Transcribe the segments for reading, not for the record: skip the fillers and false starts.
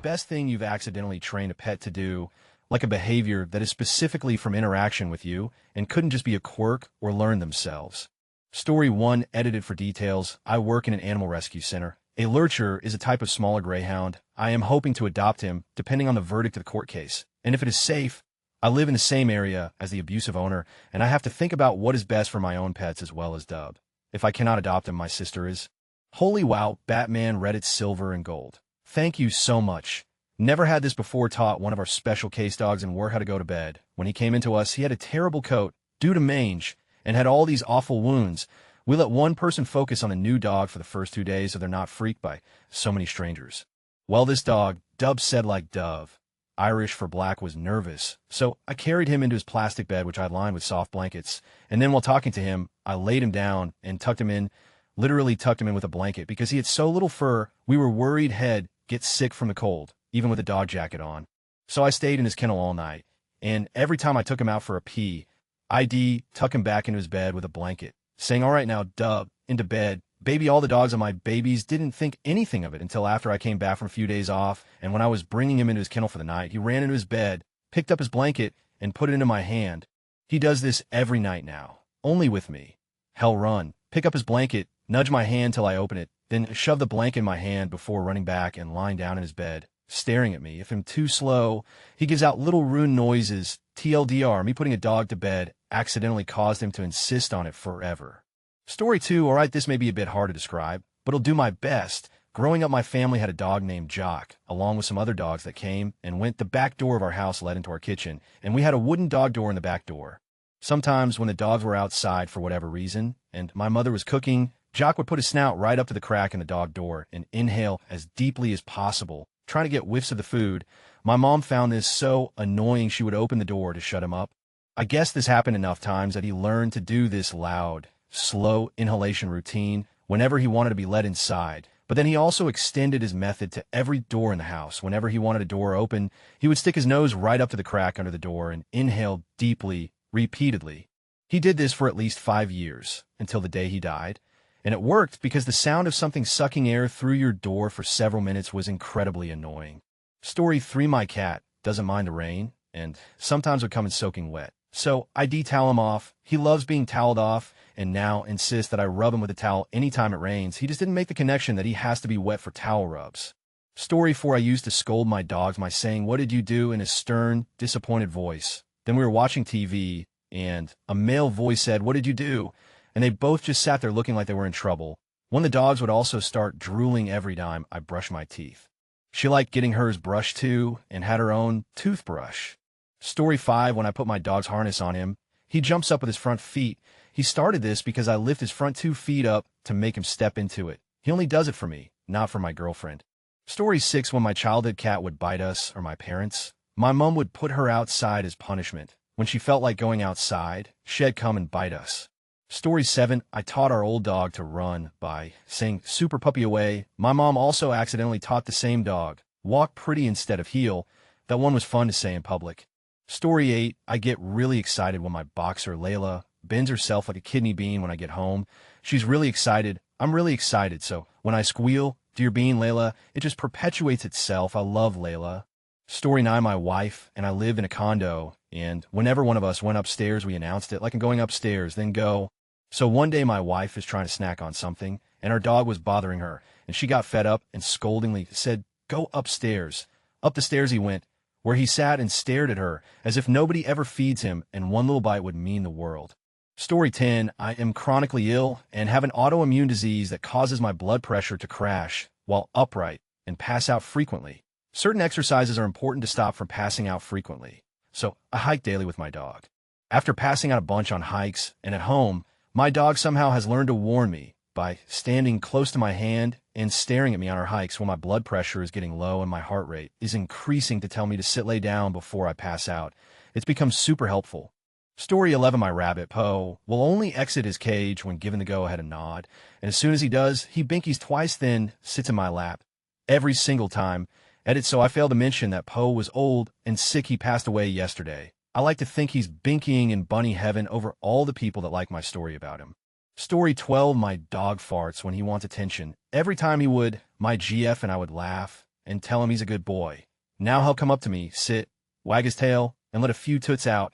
best thing you've accidentally trained a pet to do, like a behavior that is specifically from interaction with you and couldn't just be a quirk or learn themselves. Story 1, edited for details. I work in an animal rescue center. A lurcher is a type of smaller greyhound. I am hoping to adopt him, depending on the verdict of the court case. And if it is safe, I live in the same area as the abusive owner, and I have to think about what is best for my own pets as well as Dub. If I cannot adopt him, my sister is. Holy wow, Batman, Reddit silver and gold. Thank you so much. Never had this before. Taught one of our special case dogs in work how to go to bed. When he came into us, he had a terrible coat due to mange and had all these awful wounds. We let one person focus on the new dog for the first 2 days so they're not freaked by so many strangers. Well, this dog, Dub said like Dove, Irish for black, was nervous, so I carried him into his plastic bed, which I lined with soft blankets, and then while talking to him, I laid him down and tucked him in, literally tucked him in with a blanket, because he had so little fur, we were worried he'd get sick from the cold, even with a dog jacket on. So I stayed in his kennel all night, and every time I took him out for a pee, I'd tuck him back into his bed with a blanket, saying, "All right now, Dub, into bed." Baby, all the dogs on my babies didn't think anything of it until after I came back from a few days off, and when I was bringing him into his kennel for the night, he ran into his bed, picked up his blanket, and put it into my hand. He does this every night now, only with me. Hell run, pick up his blanket, nudge my hand till I open it, then shove the blanket in my hand before running back and lying down in his bed, staring at me. If I'm too slow, he gives out little rune noises. TLDR, me putting a dog to bed accidentally caused him to insist on it forever. Story 2, all right, this may be a bit hard to describe, but I'll do my best. Growing up, my family had a dog named Jock, along with some other dogs that came and went. The back door of our house led into our kitchen, and we had a wooden dog door in the back door. Sometimes when the dogs were outside for whatever reason, and my mother was cooking, Jock would put his snout right up to the crack in the dog door and inhale as deeply as possible, trying to get whiffs of the food. My mom found this so annoying she would open the door to shut him up. I guess this happened enough times that he learned to do this loud, slow inhalation routine whenever he wanted to be let inside. But then he also extended his method to every door in the house. Whenever he wanted a door open, he would stick his nose right up to the crack under the door and inhale deeply, repeatedly. He did this for at least 5 years, until the day he died. And it worked because the sound of something sucking air through your door for several minutes was incredibly annoying. Story 3, my cat doesn't mind the rain, and sometimes would come in soaking wet. So I de-towel him off. He loves being toweled off, and now insists that I rub him with a towel anytime it rains. He just didn't make the connection that he has to be wet for towel rubs. Story 4, I used to scold my dogs by saying, "What did you do?" in a stern, disappointed voice. Then we were watching TV, and a male voice said, "What did you do?" And they both just sat there looking like they were in trouble. One of the dogs would also start drooling every time I brushed my teeth. She liked getting hers brushed too, and had her own toothbrush. Story 5, when I put my dog's harness on him, he jumps up with his front feet. He started this because I lift his front 2 feet up to make him step into it. He only does it for me, not for my girlfriend. Story 6, when my childhood cat would bite us or my parents, my mom would put her outside as punishment. When she felt like going outside, she'd come and bite us. Story 7, I taught our old dog to run by saying "super puppy away." My mom also accidentally taught the same dog walk pretty instead of heel. That one was fun to say in public. Story 8, I get really excited when my boxer, Layla, bends herself like a kidney bean when I get home. She's really excited. I'm really excited. So when I squeal, "Dear bean, Layla," it just perpetuates itself. I love Layla. Story 9, my wife and I lived in a condo, and whenever one of us went upstairs, we announced it, like I'm going upstairs, then go. So one day my wife is trying to snack on something, and our dog was bothering her, and she got fed up and scoldingly said, "Go upstairs." Up the stairs he went, where he sat and stared at her as if nobody ever feeds him and one little bite would mean the world. Story 10, I am chronically ill and have an autoimmune disease that causes my blood pressure to crash while upright and pass out frequently. Certain exercises are important to stop from passing out frequently, so I hike daily with my dog. After passing out a bunch on hikes and at home, my dog somehow has learned to warn me by standing close to my hand and staring at me on our hikes when my blood pressure is getting low and my heart rate is increasing to tell me to lay down before I pass out. It's become super helpful. Story 11, my rabbit, Poe, will only exit his cage when given the go-ahead a nod, and as soon as he does, he binkies twice, then sits in my lap. Every single time. Edit, so I failed to mention that Poe was old and sick. He passed away yesterday. I like to think he's binkying in bunny heaven over all the people that like my story about him. Story 12, my dog farts when he wants attention. Every time he would, my GF and I would laugh and tell him he's a good boy. Now he'll come up to me, sit, wag his tail, and let a few toots out.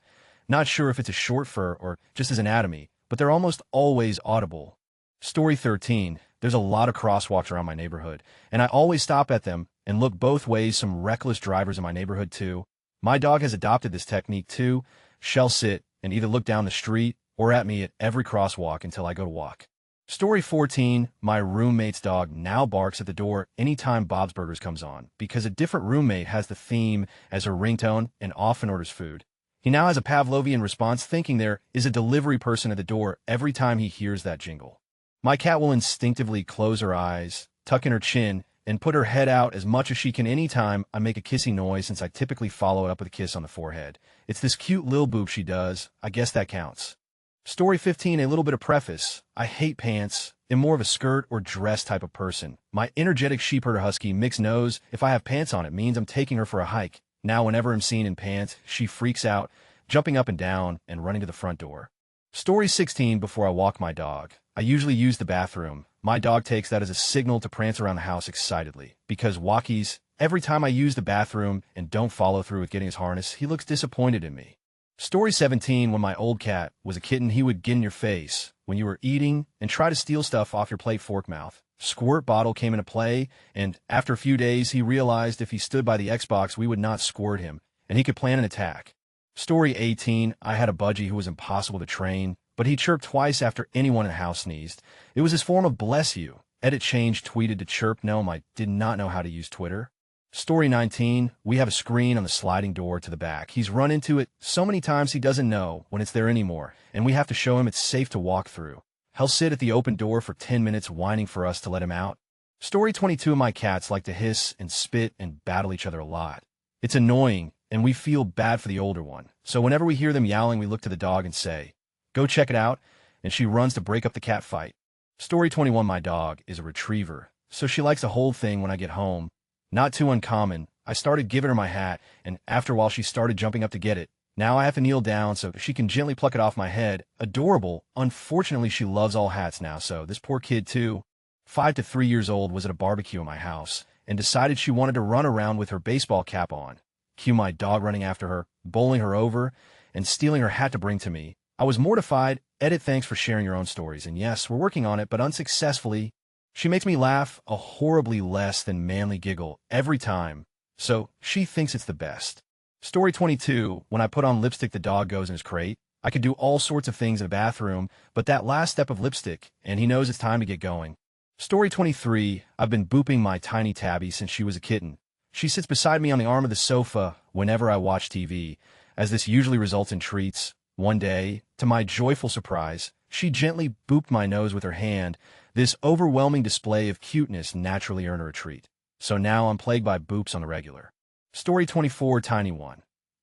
Not sure if it's a short fur or just his anatomy, but they're almost always audible. Story 13. There's a lot of crosswalks around my neighborhood, and I always stop at them and look both ways. Some reckless drivers in my neighborhood too. My dog has adopted this technique too. She'll sit and either look down the street or at me at every crosswalk until I go to walk. Story 14. My roommate's dog now barks at the door anytime Bob's Burgers comes on because a different roommate has the theme as her ringtone and often orders food. He now has a Pavlovian response, thinking there is a delivery person at the door every time he hears that jingle. My cat will instinctively close her eyes, tuck in her chin, and put her head out as much as she can anytime I make a kissy noise, since I typically follow it up with a kiss on the forehead. It's this cute lil boop she does. I guess that counts. Story 15, a little bit of preface. I hate pants. I'm more of a skirt or dress type of person. My energetic sheepherder husky Mix knows if I have pants on, it means I'm taking her for a hike. Now whenever I'm seen in pants, she freaks out, jumping up and down and running to the front door. Story 16, before I walk my dog. I usually use the bathroom. My dog takes that as a signal to prance around the house excitedly. Because walkies, every time I use the bathroom and don't follow through with getting his harness, he looks disappointed in me. Story 17, when my old cat was a kitten, he would get in your face when you were eating and try to steal stuff off your plate fork mouth. Squirt bottle came into play, and after a few days, he realized if he stood by the Xbox, we would not squirt him, and he could plan an attack. Story 18, I had a budgie who was impossible to train, but he chirped twice after anyone in the house sneezed. It was his form of bless you. Edit change tweeted to chirp. No, I did not know how to use Twitter. Story 19, we have a screen on the sliding door to the back. He's run into it so many times he doesn't know when it's there anymore, and we have to show him it's safe to walk through. He'll sit at the open door for 10 minutes whining for us to let him out. Story 22, my cats like to hiss and spit and battle each other a lot. It's annoying, and we feel bad for the older one. So whenever we hear them yowling, we look to the dog and say, "Go check it out," and she runs to break up the cat fight. Story 21, my dog is a retriever, so she likes to hold thing when I get home. Not too uncommon. I started giving her my hat, and after a while she started jumping up to get it. Now I have to kneel down so she can gently pluck it off my head. Adorable. Unfortunately, she loves all hats now, so this poor kid too. 5 to 3 years old, was at a barbecue in my house and decided she wanted to run around with her baseball cap on. Cue my dog running after her, bowling her over, and stealing her hat to bring to me. I was mortified. Edit, thanks for sharing your own stories. And yes, we're working on it, but unsuccessfully. She makes me laugh a horribly less than manly giggle every time, so she thinks it's the best. Story 22, when I put on lipstick, the dog goes in his crate. I could do all sorts of things in the bathroom, but that last step of lipstick, and he knows it's time to get going. Story 23, I've been booping my tiny tabby since she was a kitten. She sits beside me on the arm of the sofa whenever I watch TV, as this usually results in treats. One day, to my joyful surprise, she gently booped my nose with her hand. This overwhelming display of cuteness naturally earned her a treat. So now I'm plagued by boops on the regular. Story 24, tiny one.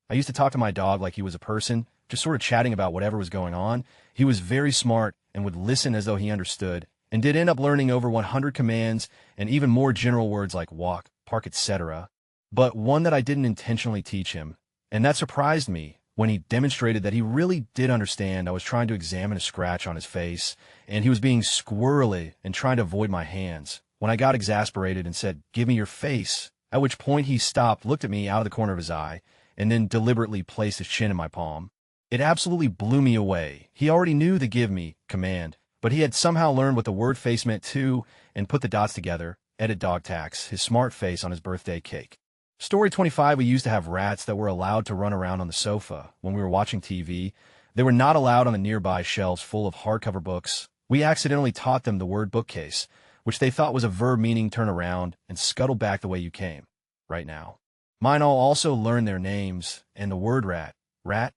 I used to talk to my dog like he was a person, just sort of chatting about whatever was going on. He was very smart and would listen as though he understood, and did end up learning over 100 commands and even more general words like walk, park, etc. But one that I didn't intentionally teach him, and that surprised me when he demonstrated that he really did understand. I was trying to examine a scratch on his face, and he was being squirrely and trying to avoid my hands. When I got exasperated and said, "Give me your face," at which point he stopped, looked at me out of the corner of his eye, and then deliberately placed his chin in my palm. It absolutely blew me away. He already knew the "give me" command, but he had somehow learned what the word face meant too, and put the dots together. Edit dog tax, his smart face on his birthday cake. Story 25, we used to have rats that were allowed to run around on the sofa when we were watching TV. They were not allowed on the nearby shelves full of hardcover books. We accidentally taught them the word bookcase, which they thought was a verb meaning turn around and scuttle back the way you came. Right now. Mine all also learned their names and the word rat. Rat?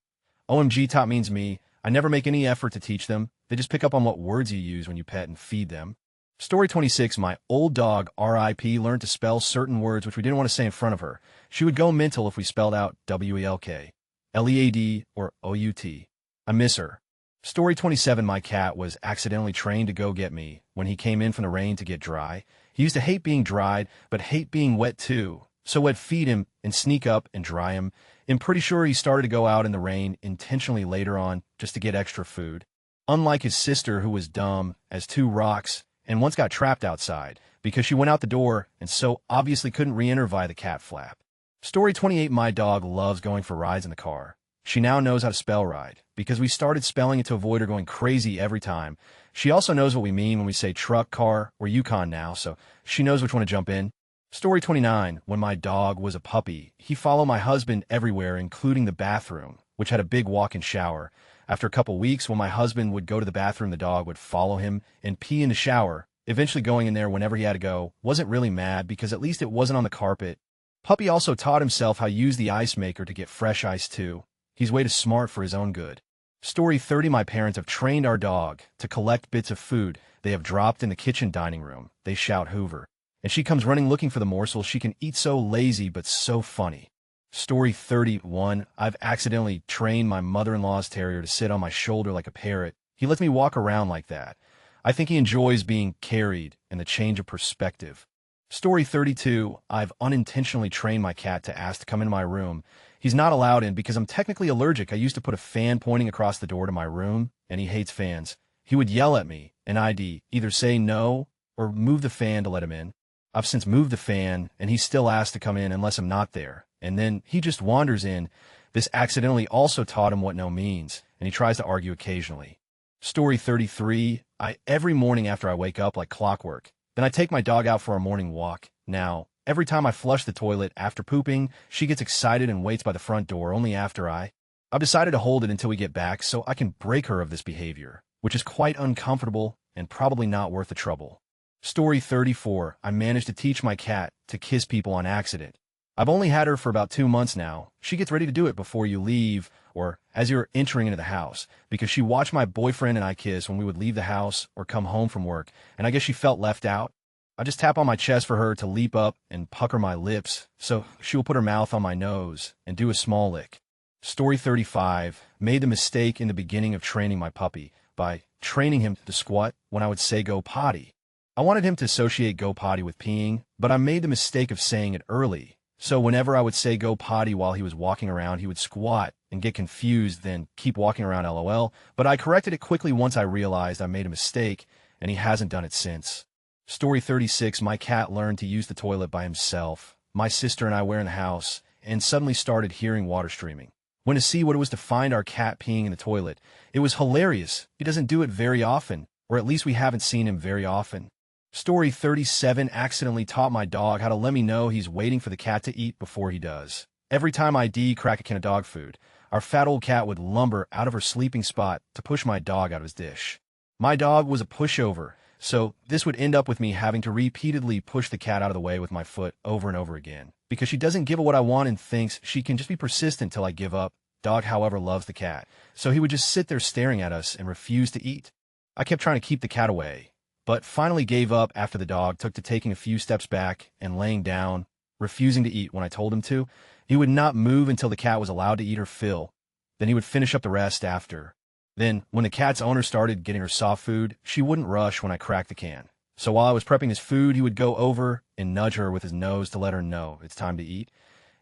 OMG top means me. I never make any effort to teach them. They just pick up on what words you use when you pet and feed them. Story 26, my old dog, R.I.P., learned to spell certain words which we didn't want to say in front of her. She would go mental if we spelled out W-E-L-K, L-E-A-D, or O-U-T. I miss her. Story 27, my cat was accidentally trained to go get me when he came in from the rain to get dry. He used to hate being dried, but hate being wet too. So I'd feed him and sneak up and dry him. I'm pretty sure he started to go out in the rain intentionally later on just to get extra food. Unlike his sister, who was dumb as two rocks and once got trapped outside because she went out the door and so obviously couldn't re-enter via the cat flap. Story 28. My dog loves going for rides in the car. She now knows how to spell ride, because we started spelling it to avoid her going crazy every time. She also knows what we mean when we say truck, car, or Yukon now, so she knows which one to jump in. Story 29. When my dog was a puppy, he followed my husband everywhere, including the bathroom, which had a big walk-in shower. After a couple weeks, when my husband would go to the bathroom, the dog would follow him and pee in the shower, eventually going in there whenever he had to go. Wasn't really mad, because at least it wasn't on the carpet. Puppy also taught himself how to use the ice maker to get fresh ice too. He's way too smart for his own good. Story 30. My parents have trained our dog to collect bits of food they have dropped in the kitchen dining room. They shout Hoover, and she comes running looking for the morsel she can eat. So lazy, but so funny. Story 31. I've accidentally trained my mother-in-law's terrier to sit on my shoulder like a parrot. He lets me walk around like that. I think he enjoys being carried and the change of perspective. Story 32. I've unintentionally trained my cat to ask to come into my room. He's not allowed in because I'm technically allergic. I used to put a fan pointing across the door to my room, and he hates fans. He would yell at me, and I'd either say no or move the fan to let him in. I've since moved the fan, and he still asks to come in unless I'm not there, and then he just wanders in. This accidentally also taught him what no means, and he tries to argue occasionally. Story 33. Every morning after I wake up like clockwork, then I take my dog out for a morning walk. Now, every time I flush the toilet after pooping, she gets excited and waits by the front door only after I've decided to hold it until we get back so I can break her of this behavior, which is quite uncomfortable and probably not worth the trouble. Story 34. I managed to teach my cat to kiss people on accident. I've only had her for about 2 months now. She gets ready to do it before you leave or as you're entering into the house, because she watched my boyfriend and I kiss when we would leave the house or come home from work, and I guess she felt left out. I just tap on my chest for her to leap up and pucker my lips, so she will put her mouth on my nose and do a small lick. Story 35. Made the mistake in the beginning of training my puppy by training him to squat when I would say go potty. I wanted him to associate go potty with peeing, but I made the mistake of saying it early. So whenever I would say go potty while he was walking around, he would squat and get confused, then keep walking around LOL. But I corrected it quickly once I realized I made a mistake, and he hasn't done it since. Story 36. My cat learned to use the toilet by himself. My sister and I were in the house and suddenly started hearing water streaming. Went to see what it was to find our cat peeing in the toilet. It was hilarious. He doesn't do it very often, or at least we haven't seen him very often. Story 37. Accidentally taught my dog how to let me know he's waiting for the cat to eat before he does. Every time I crack a can of dog food, our fat old cat would lumber out of her sleeping spot to push my dog out of his dish. My dog was a pushover, so this would end up with me having to repeatedly push the cat out of the way with my foot over and over again, because she doesn't give it what I want and thinks she can just be persistent till I give up. Dog, however, loves the cat, so he would just sit there staring at us and refuse to eat. I kept trying to keep the cat away, but finally gave up after the dog took to taking a few steps back and laying down, refusing to eat when I told him to. He would not move until the cat was allowed to eat her fill. Then he would finish up the rest after. Then, when the cat's owner started getting her soft food, she wouldn't rush when I cracked the can. So while I was prepping his food, he would go over and nudge her with his nose to let her know it's time to eat.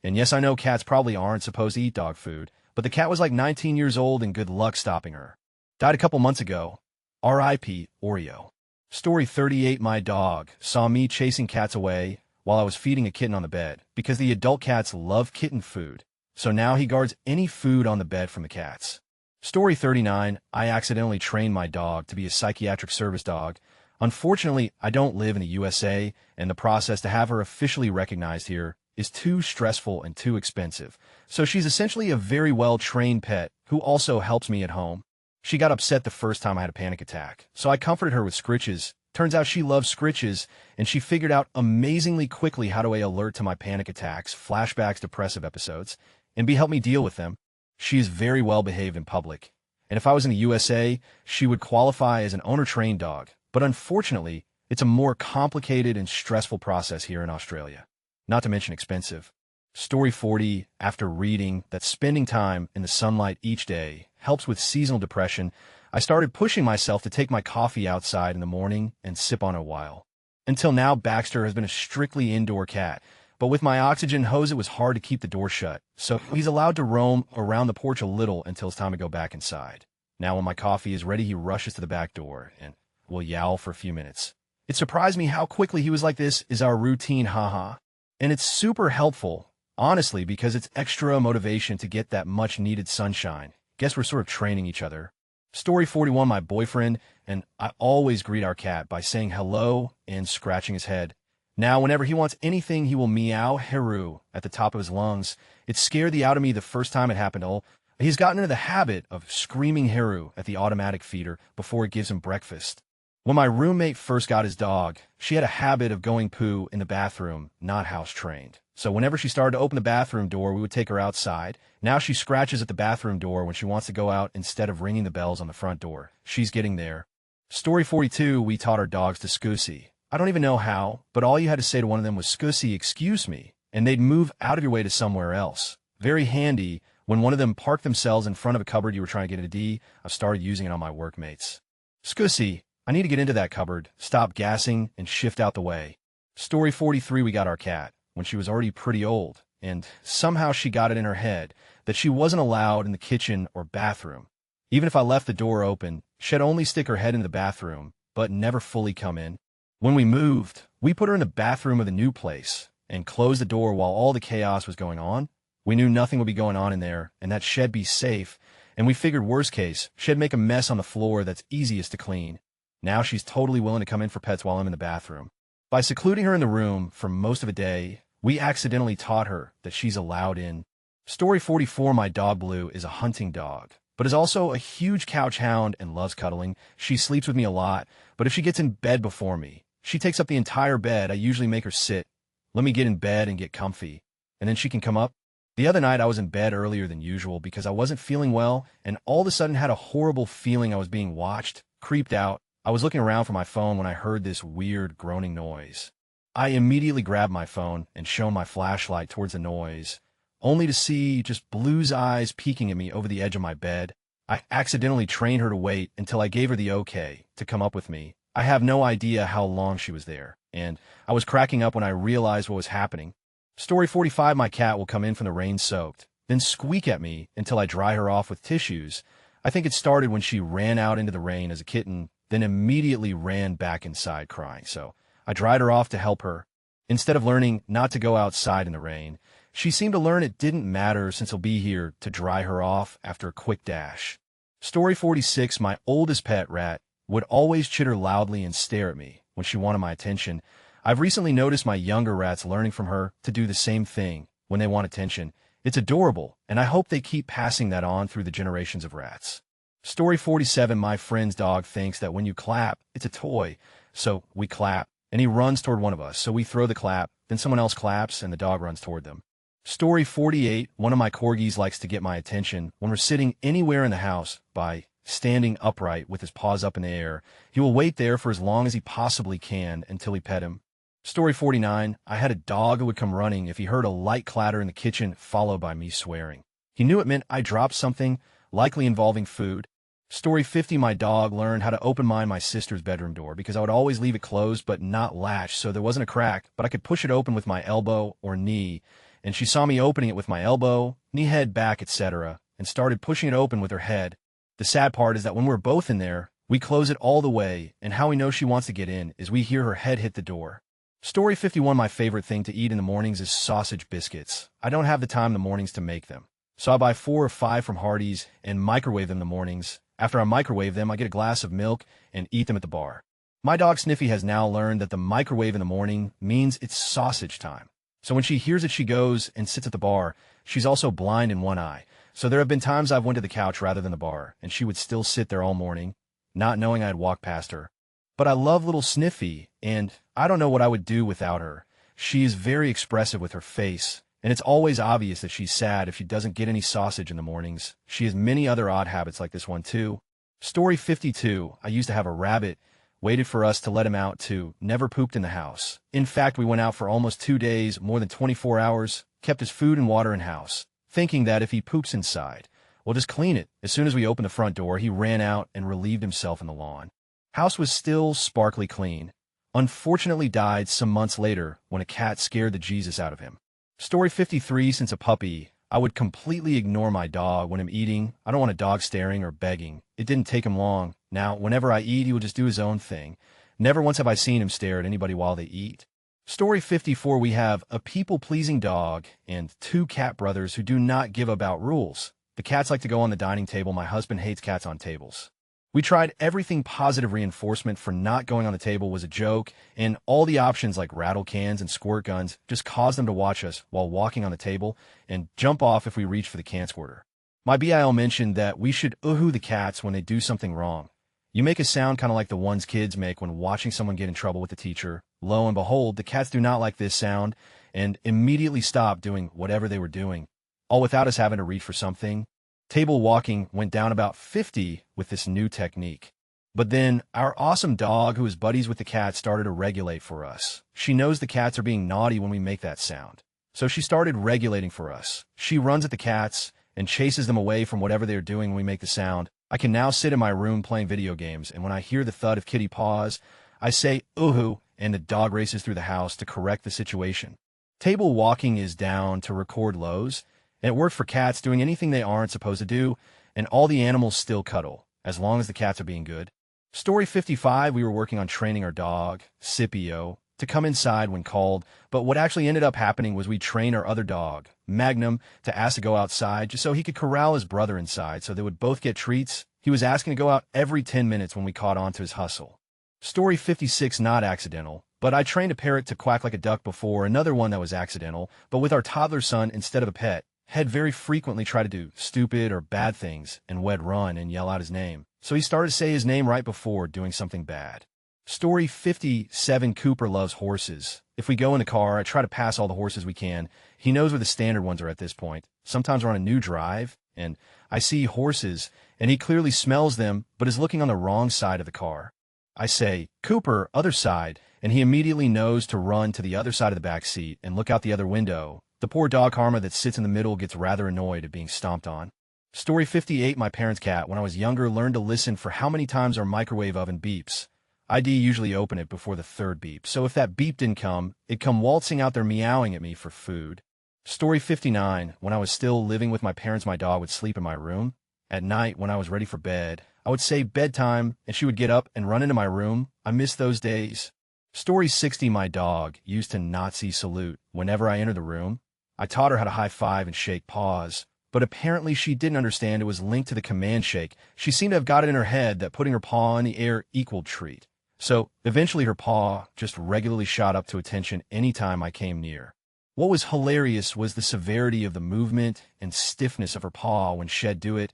And yes, I know cats probably aren't supposed to eat dog food, but the cat was like 19 years old and good luck stopping her. Died a couple months ago. R.I.P. Oreo. Story 38. My dog saw me chasing cats away while I was feeding a kitten on the bed, because the adult cats love kitten food. So now he guards any food on the bed from the cats. Story 39. I accidentally trained my dog to be a psychiatric service dog. Unfortunately, I don't live in the USA, and the process to have her officially recognized here is too stressful and too expensive. So she's essentially a very well-trained pet who also helps me at home. She got upset the first time I had a panic attack, so I comforted her with scritches. Turns out she loves scritches, and she figured out amazingly quickly how to alert to my panic attacks, flashbacks, depressive episodes, and help me deal with them. She is very well behaved in public, and if I was in the USA, she would qualify as an owner-trained dog. But unfortunately, it's a more complicated and stressful process here in Australia, not to mention expensive. Story 40. After reading that spending time in the sunlight each day helps with seasonal depression, I started pushing myself to take my coffee outside in the morning and sip on it a while. Until now, Baxter has been a strictly indoor cat, but with my oxygen hose it was hard to keep the door shut, so he's allowed to roam around the porch a little until it's time to go back inside. Now when my coffee is ready, he rushes to the back door and will yowl for a few minutes. It surprised me how quickly he was like, "This is our routine, haha." And it's super helpful, honestly, because it's extra motivation to get that much-needed sunshine. Guess we're sort of training each other. Story 41, my boyfriend, and I always greet our cat by saying hello and scratching his head. Now, whenever he wants anything, he will meow Heru at the top of his lungs. It scared the out of me the first time it happened. He's gotten into the habit of screaming Heru at the automatic feeder before it gives him breakfast. When my roommate first got his dog, she had a habit of going poo in the bathroom, not house-trained. So whenever she started to open the bathroom door, we would take her outside. Now she scratches at the bathroom door when she wants to go out instead of ringing the bells on the front door. She's getting there. Story 42, we taught our dogs to scusi. I don't even know how, but all you had to say to one of them was "Scusi, excuse me," and they'd move out of your way to somewhere else. Very handy. When one of them parked themselves in front of a cupboard you were trying to get a D, I've started using it on my workmates. "Scusi, I need to get into that cupboard, stop gassing, and shift out the way." Story 43, we got our cat when she was already pretty old, and somehow she got it in her head that she wasn't allowed in the kitchen or bathroom. Even if I left the door open, she'd only stick her head into the bathroom, but never fully come in. When we moved, we put her in the bathroom of the new place and closed the door while all the chaos was going on. We knew nothing would be going on in there, and that she'd be safe, and we figured worst case, she'd make a mess on the floor that's easiest to clean. Now she's totally willing to come in for pets while I'm in the bathroom. By secluding her in the room for most of a day, we accidentally taught her that she's allowed in. Story 44, my dog Blue is a hunting dog, but is also a huge couch hound and loves cuddling. She sleeps with me a lot, but if she gets in bed before me, she takes up the entire bed. I usually make her sit, let me get in bed and get comfy, and then she can come up. The other night I was in bed earlier than usual because I wasn't feeling well and all of a sudden had a horrible feeling I was being watched, creeped out. I was looking around for my phone when I heard this weird groaning noise. I immediately grabbed my phone and shone my flashlight towards the noise, only to see just Blue's eyes peeking at me over the edge of my bed. I accidentally trained her to wait until I gave her the okay to come up with me. I have no idea how long she was there, and I was cracking up when I realized what was happening. Story 45, my cat will come in from the rain soaked, then squeak at me until I dry her off with tissues. I think it started when she ran out into the rain as a kitten, then immediately ran back inside crying, so I dried her off to help her. Instead of learning not to go outside in the rain, she seemed to learn it didn't matter since I'll be here to dry her off after a quick dash. Story 46, my oldest pet rat would always chitter loudly and stare at me when she wanted my attention. I've recently noticed my younger rats learning from her to do the same thing when they want attention. It's adorable, and I hope they keep passing that on through the generations of rats. Story 47, my friend's dog thinks that when you clap, it's a toy, so we clap, and he runs toward one of us, so we throw the clap, then someone else claps, and the dog runs toward them. Story 48, one of my corgis likes to get my attention when we're sitting anywhere in the house by standing upright with his paws up in the air. He will wait there for as long as he possibly can until we pet him. Story 49, I had a dog who would come running if he heard a light clatter in the kitchen followed by me swearing. He knew it meant I dropped something, likely involving food. Story 50, my dog learned how to open my sister's bedroom door because I would always leave it closed but not latched, so there wasn't a crack, but I could push it open with my elbow or knee, and she saw me opening it with my elbow, knee, head, back, etc., and started pushing it open with her head. The sad part is that when we're both in there, we close it all the way, and how we know she wants to get in is we hear her head hit the door. Story 51, my favorite thing to eat in the mornings is sausage biscuits. I don't have the time in the mornings to make them, so I buy 4 or 5 from Hardee's and microwave them in the mornings. After I microwave them, I get a glass of milk and eat them at the bar. My dog Sniffy has now learned that the microwave in the morning means it's sausage time. So when she hears it, she goes and sits at the bar. She's also blind in one eye, so there have been times I've went to the couch rather than the bar, and she would still sit there all morning, not knowing I'd walk past her. But I love little Sniffy, and I don't know what I would do without her. She is very expressive with her face, and it's always obvious that she's sad if she doesn't get any sausage in the mornings. She has many other odd habits like this one too. Story 52, I used to have a rabbit, waited for us to let him out too, never pooped in the house. In fact, we went out for almost 2 days, more than 24 hours, kept his food and water in house, thinking that if he poops inside, we'll just clean it. As soon as we opened the front door, he ran out and relieved himself in the lawn. House was still sparkly clean. Unfortunately died some months later when a cat scared the Jesus out of him. Story 53, since a puppy, I would completely ignore my dog when I'm eating. I don't want a dog staring or begging. It didn't take him long. Now, whenever I eat, he will just do his own thing. Never once have I seen him stare at anybody while they eat. Story 54, we have a people-pleasing dog and two cat brothers who do not give about rules. The cats like to go on the dining table. My husband hates cats on tables. We tried everything. Positive reinforcement for not going on the table was a joke, and all the options like rattle cans and squirt guns just caused them to watch us while walking on the table and jump off if we reached for the can squirter. My BIL mentioned that we should ooh the cats when they do something wrong. You make a sound kind of like the ones kids make when watching someone get in trouble with the teacher. Lo and behold, the cats do not like this sound and immediately stop doing whatever they were doing, all without us having to reach for something. Table walking went down about 50 with this new technique. But then our awesome dog, who is buddies with the cat, started to regulate for us. She knows the cats are being naughty when we make that sound. So she started regulating for us. She runs at the cats and chases them away from whatever they're doing when we make the sound. I can now sit in my room playing video games, and when I hear the thud of kitty paws, I say, ooh, and the dog races through the house to correct the situation. Table walking is down to record lows, and it worked for cats doing anything they aren't supposed to do, and all the animals still cuddle, as long as the cats are being good. Story 55, we were working on training our dog, Scipio, to come inside when called, but what actually ended up happening was we trained our other dog, Magnum, to ask to go outside just so he could corral his brother inside so they would both get treats. He was asking to go out every 10 minutes when we caught on to his hustle. Story 56, not accidental, but I trained a parrot to quack like a duck before. Another one that was accidental, but with our toddler son instead of a pet, had very frequently tried to do stupid or bad things and would run and yell out his name. So he started to say his name right before doing something bad. Story 57, Cooper loves horses. If we go in a car, I try to pass all the horses we can. He knows where the standard ones are at this point. Sometimes we're on a new drive, and I see horses, and he clearly smells them, but is looking on the wrong side of the car. I say, Cooper, other side, and he immediately knows to run to the other side of the back seat and look out the other window. The poor dog Karma that sits in the middle gets rather annoyed at being stomped on. Story 58, my parents' cat, when I was younger, learned to listen for how many times our microwave oven beeps. I'd usually open it before the third beep, so if that beep didn't come, it'd come waltzing out there meowing at me for food. Story 59, when I was still living with my parents, my dog would sleep in my room. At night, when I was ready for bed, I would say bedtime, and she would get up and run into my room. I miss those days. Story 60, my dog used to Nazi salute whenever I entered the room. I taught her how to high five and shake paws, but apparently she didn't understand it was linked to the command shake. She seemed to have got it in her head that putting her paw in the air equaled treat. So eventually her paw just regularly shot up to attention anytime I came near. What was hilarious was the severity of the movement and stiffness of her paw when she'd do it.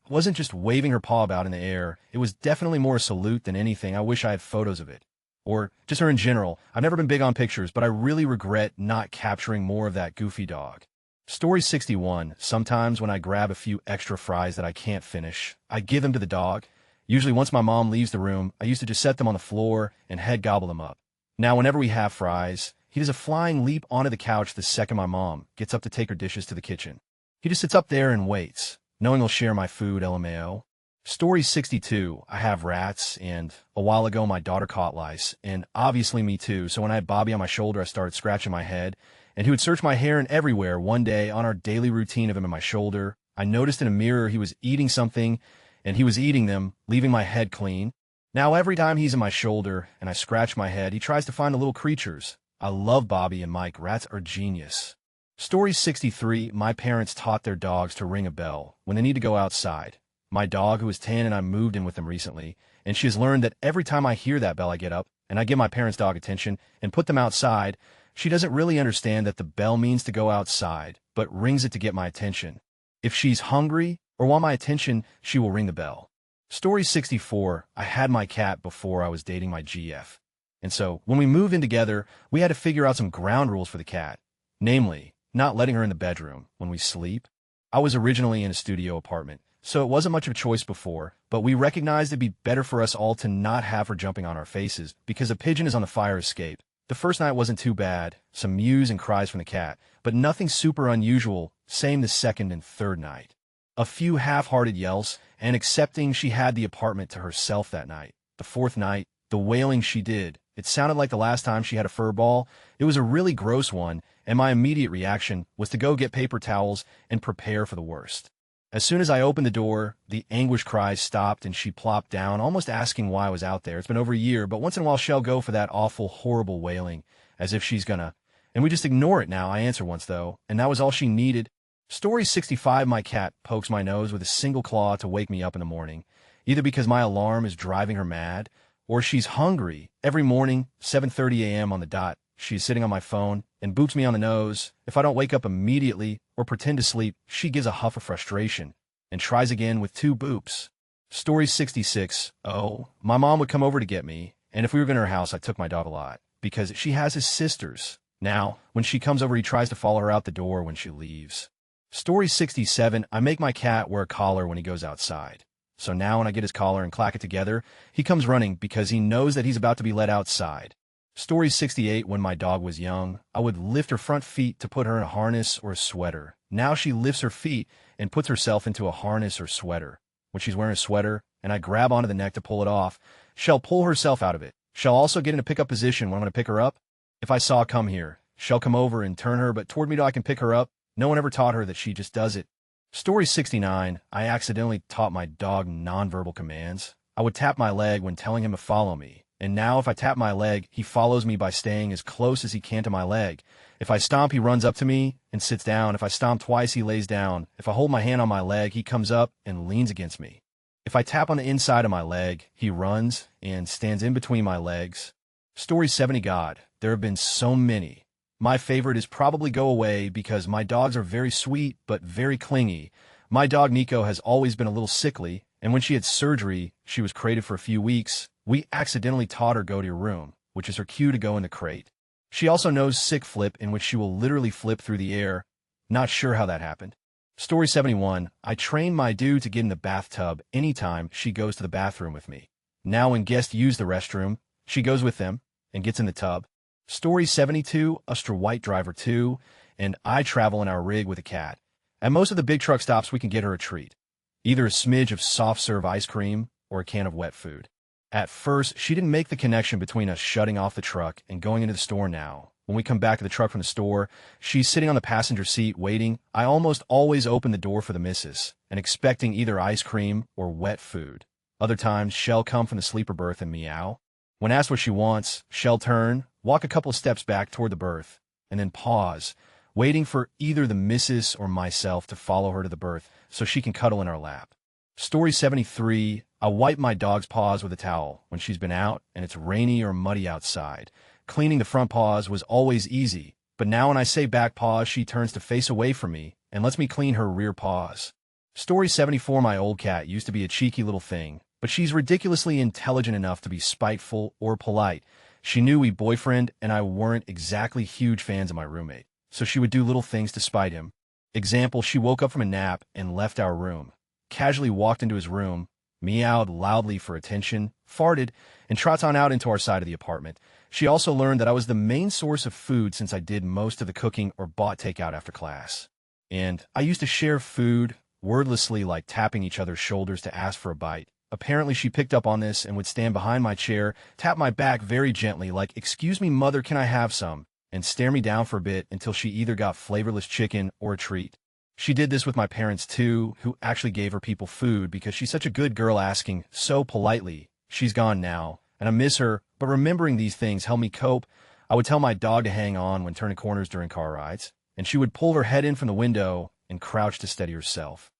It wasn't just waving her paw about in the air. It was definitely more a salute than anything. I wish I had photos of it. Or just her in general. I've never been big on pictures, but I really regret not capturing more of that goofy dog. Story 61. Sometimes when I grab a few extra fries that I can't finish, I give them to the dog. Usually once my mom leaves the room, I used to just set them on the floor and head gobble them up. Now whenever we have fries, he does a flying leap onto the couch the second my mom gets up to take her dishes to the kitchen. He just sits up there and waits, knowing he'll share my food, LMAO. Story 62, I have rats, and a while ago my daughter caught lice, and obviously me too, so when I had Bobby on my shoulder I started scratching my head, and he would search my hair and everywhere. One day, on our daily routine of him in my shoulder, I noticed in a mirror he was eating something, and he was eating them, leaving my head clean. Now every time he's in my shoulder and I scratch my head, he tries to find the little creatures. I love Bobby and Mike. Rats are genius. Story 63, my parents taught their dogs to ring a bell when they need to go outside. My dog, who is 10, and I moved in with him recently, and she has learned that every time I hear that bell I get up, and I give my parents' dog attention and put them outside. She doesn't really understand that the bell means to go outside, but rings it to get my attention. If she's hungry or want my attention, she will ring the bell. Story 64, I had my cat before I was dating my GF. And so, when we moved in together, we had to figure out some ground rules for the cat. Namely, not letting her in the bedroom when we sleep. I was originally in a studio apartment, so it wasn't much of a choice before, but we recognized it'd be better for us all to not have her jumping on our faces, because a pigeon is on the fire escape. The first night wasn't too bad, some mews and cries from the cat, but nothing super unusual, same the second and third night. A few half-hearted yells, and accepting she had the apartment to herself that night. The fourth night, the wailing she did. It sounded like the last time she had a fur ball. It was a really gross one, and my immediate reaction was to go get paper towels and prepare for the worst. As soon as I opened the door, the anguish cries stopped and she plopped down, almost asking why I was out there. It's been over a year, but once in a while she'll go for that awful, horrible wailing, as if she's gonna. And we just ignore it now. I answer once, though, and that was all she needed. Story 65, my cat pokes my nose with a single claw to wake me up in the morning, either because my alarm is driving her mad, or she's hungry. Every morning, 7:30 a.m. on the dot, she's sitting on my phone and boops me on the nose. If I don't wake up immediately or pretend to sleep, she gives a huff of frustration and tries again with 2 boops. Story 66. Oh, my mom would come over to get me, and if we were in her house, I took my dog a lot, because she has his sisters. Now, when she comes over, he tries to follow her out the door when she leaves. Story 67. I make my cat wear a collar when he goes outside. So now when I get his collar and clack it together, he comes running because he knows that he's about to be let outside. Story 68. When my dog was young, I would lift her front feet to put her in a harness or a sweater. Now she lifts her feet and puts herself into a harness or sweater. When she's wearing a sweater and I grab onto the neck to pull it off, she'll pull herself out of it. She'll also get in a pickup position when I'm going to pick her up. If I saw come here, she'll come over and turn her but toward me so I can pick her up. No one ever taught her that she just does it. Story 69. I accidentally taught my dog nonverbal commands. I would tap my leg when telling him to follow me. And now if I tap my leg, he follows me by staying as close as he can to my leg. If I stomp, he runs up to me and sits down. If I stomp twice, he lays down. If I hold my hand on my leg, he comes up and leans against me. If I tap on the inside of my leg, he runs and stands in between my legs. Story 70. God, there have been so many. My favorite is probably Go Away because my dogs are very sweet but very clingy. My dog Nico has always been a little sickly, and when she had surgery, she was crated for a few weeks. We accidentally taught her go to your room, which is her cue to go in the crate. She also knows sick flip, in which she will literally flip through the air. Not sure how that happened. Story 71. I train my dude to get in the bathtub anytime she goes to the bathroom with me. Now when guests use the restroom, she goes with them and gets in the tub. Story 72. Ustra White Driver 2, and I travel in our rig with a cat. At most of the big truck stops, we can get her a treat. Either a smidge of soft serve ice cream or a can of wet food. At first, she didn't make the connection between us shutting off the truck and going into the store now. When we come back to the truck from the store, she's sitting on the passenger seat waiting. I almost always open the door for the missus and expecting either ice cream or wet food. Other times, she'll come from the sleeper berth and meow. When asked what she wants, she'll turn, walk a couple of steps back toward the berth, and then pause, waiting for either the missus or myself to follow her to the berth so she can cuddle in our lap. Story 73. I wipe my dog's paws with a towel when she's been out and it's rainy or muddy outside. Cleaning the front paws was always easy, but now when I say back paws, she turns to face away from me and lets me clean her rear paws. Story 74. My old cat used to be a cheeky little thing, but she's ridiculously intelligent enough to be spiteful or polite. She knew we boyfriend and I weren't exactly huge fans of my roommate, so she would do little things to spite him. Example, she woke up from a nap and left our room, casually walked into his room, meowed loudly for attention, farted, and trots on out into our side of the apartment. She also learned that I was the main source of food since I did most of the cooking or bought takeout after class. And I used to share food, wordlessly like tapping each other's shoulders to ask for a bite. Apparently she picked up on this and would stand behind my chair, tap my back very gently like, "Excuse me, mother, can I have some?" and stare me down for a bit until she either got flavorless chicken or a treat. She did this with my parents too, who actually gave her people food because she's such a good girl asking so politely. She's gone now, and I miss her, but remembering these things helped me cope. I would tell my dog to hang on when turning corners during car rides, and she would pull her head in from the window and crouch to steady herself.